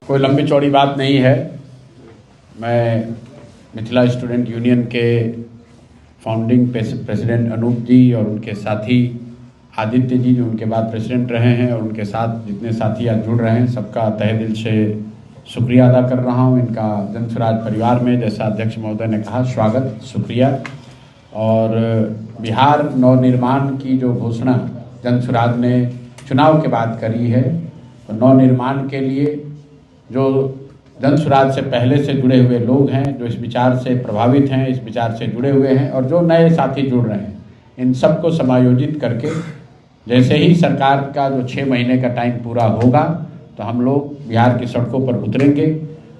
कोई लंबी चौड़ी बात नहीं है। मैं मिथिला स्टूडेंट यूनियन के फाउंडिंग प्रेसिडेंट अनूप जी और उनके साथी आदित्य जी जो उनके बाद प्रेसिडेंट रहे हैं और उनके साथ जितने साथी आज जुड़ रहे हैं सबका तहे दिल से शुक्रिया अदा कर रहा हूं। इनका जन स्वराज परिवार में जैसा अध्यक्ष महोदय ने कहा स्वागत, शुक्रिया। और बिहार नवनिर्माण की जो घोषणा जन स्वराज ने चुनाव के बाद करी है, तो नवनिर्माण के लिए जो जन स्वराज से पहले से जुड़े हुए लोग हैं, जो इस विचार से प्रभावित हैं, इस विचार से जुड़े हुए हैं और जो नए साथी जुड़ रहे हैं, इन सबको समायोजित करके जैसे ही सरकार का जो 6 महीने का टाइम पूरा होगा तो हम लोग बिहार की सड़कों पर उतरेंगे।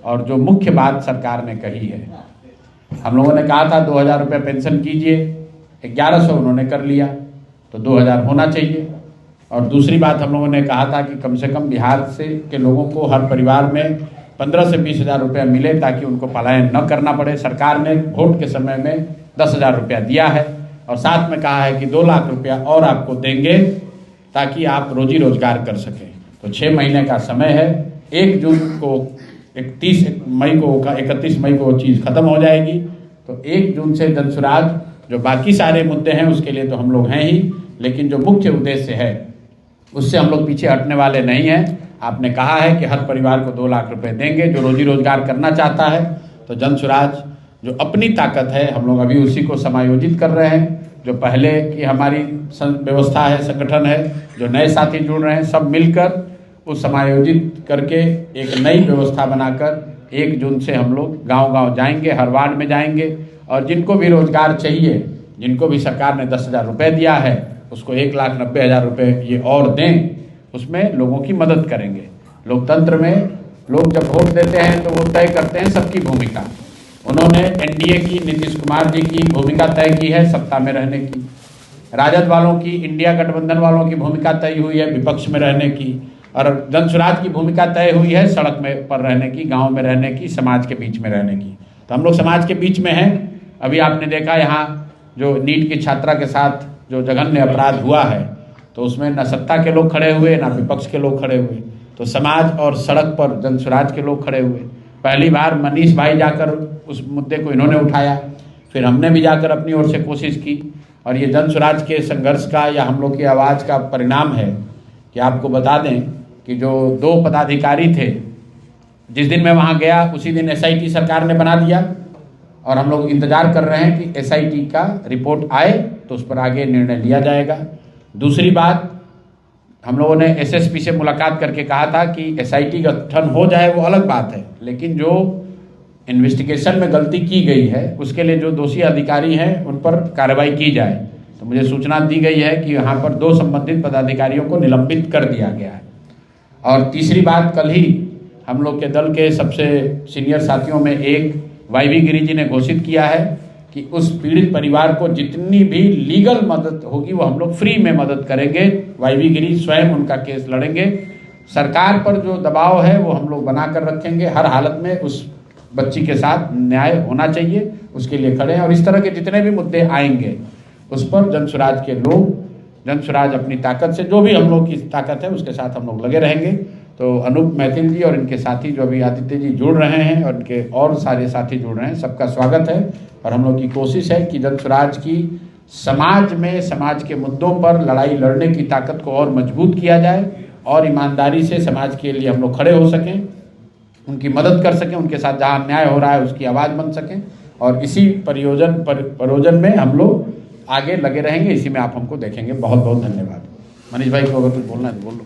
और जो मुख्य बात सरकार ने कही है, हम लोगों ने कहा था 2000 रुपये पेंशन कीजिए, 1100 उन्होंने कर लिया, तो 2000 होना चाहिए। और दूसरी बात हम लोगों ने कहा था कि कम से कम बिहार से के लोगों को हर परिवार में 15 से 20 हज़ार रुपया मिले ताकि उनको पलायन न करना पड़े। सरकार ने वोट के समय में 10,000 रुपया दिया है और साथ में कहा है कि 2 लाख रुपया और आपको देंगे ताकि आप रोजी रोजगार कर सकें। तो 6 महीने का समय है। 1 जून को 31 मई को वो चीज़ खत्म हो जाएगी। तो 1 जून से जन स्वराज जो बाकी सारे मुद्दे हैं उसके लिए तो हम लोग हैं ही, लेकिन जो मुख्य उद्देश्य है उससे हम लोग पीछे हटने वाले नहीं हैं। आपने कहा है कि हर परिवार को 2 लाख रुपए देंगे जो रोजी रोजगार करना चाहता है। तो जन स्वराज जो अपनी ताकत है हम लोग अभी उसी को समायोजित कर रहे हैं। जो पहले की हमारी व्यवस्था है, संगठन है, जो नए साथी जुड़ रहे हैं, सब मिलकर उस समायोजित करके एक नई व्यवस्था बनाकर 1 जून से हम लोग गांव-गांव जाएंगे, हर वार्ड में जाएंगे और जिनको भी रोजगार चाहिए, जिनको भी सरकार ने 10,000 रुपये दिया है उसको 1,90,000 रुपये ये और दें, उसमें लोगों की मदद करेंगे। लोकतंत्र में लोग जब वोट देते हैं तो वो तय करते हैं सबकी भूमिका। उन्होंने एनडीए की, नीतीश कुमार जी की भूमिका तय की है सत्ता में रहने की, राजद वालों की, इंडिया गठबंधन वालों की भूमिका तय हुई है विपक्ष में रहने की, और जन स्वराज की भूमिका तय हुई है सड़क में पर रहने की, गाँव में रहने की, समाज के बीच में रहने की। तो हम लोग समाज के बीच में हैं। अभी आपने देखा यहाँ जो नीट की छात्रा के साथ जो जघन्य अपराध हुआ है तो उसमें न सत्ता के लोग खड़े हुए न विपक्ष के लोग खड़े हुए, तो समाज और सड़क पर जन स्वराज के लोग खड़े हुए। पहली बार मनीष भाई जाकर उस मुद्दे को इन्होंने उठाया, फिर हमने भी जाकर अपनी ओर से कोशिश की और ये जन स्वराज के संघर्ष का या हम लोग की आवाज़ का परिणाम है कि आपको बता दें कि जो 2 पदाधिकारी थे, जिस दिन मैं वहाँ गया उसी दिन SIT सरकार ने बना दिया और हम लोग इंतजार कर रहे हैं कि SIT का रिपोर्ट आए तो उस पर आगे निर्णय लिया जाएगा। दूसरी बात, हम लोगों ने SSP से मुलाकात करके कहा था कि SIT गठन हो जाए वो अलग बात है, लेकिन जो इन्वेस्टिगेशन में गलती की गई है उसके लिए जो दोषी अधिकारी हैं उन पर कार्रवाई की जाए। तो मुझे सूचना दी गई है कि यहाँ पर 2 संबंधित पदाधिकारियों को निलंबित कर दिया गया है। और तीसरी बात, कल ही हम लोग के दल के सबसे सीनियर साथियों में एक YV गिरी जी ने घोषित किया है कि उस पीड़ित परिवार को जितनी भी लीगल मदद होगी वो हम लोग फ्री में मदद करेंगे। YV गिरी स्वयं उनका केस लड़ेंगे। सरकार पर जो दबाव है वो हम लोग बना कर रखेंगे। हर हालत में उस बच्ची के साथ न्याय होना चाहिए, उसके लिए खड़े हैं। और इस तरह के जितने भी मुद्दे आएंगे उस पर जन स्वराज के लोग, जन स्वराज अपनी ताकत से, जो भी हम लोग की ताकत है उसके साथ हम लोग लगे रहेंगे। तो अनूप महतिल जी और इनके साथी जो अभी आदित्य जी जुड़ रहे हैं और इनके और सारे साथी जुड़ रहे हैं, सबका स्वागत है। और हम लोग की कोशिश है कि जन स्वराज की समाज में, समाज के मुद्दों पर लड़ाई लड़ने की ताकत को और मजबूत किया जाए और ईमानदारी से समाज के लिए हम लोग खड़े हो सकें, उनकी मदद कर सकें, उनके साथ जहाँ अन्याय हो रहा है उसकी आवाज़ बन सकें। और इसी प्रयोजन में हम लोग आगे लगे रहेंगे। इसी में आप हमको देखेंगे। बहुत बहुत धन्यवाद। मनीष भाई को अगर कुछ बोलना है तो बोल लो।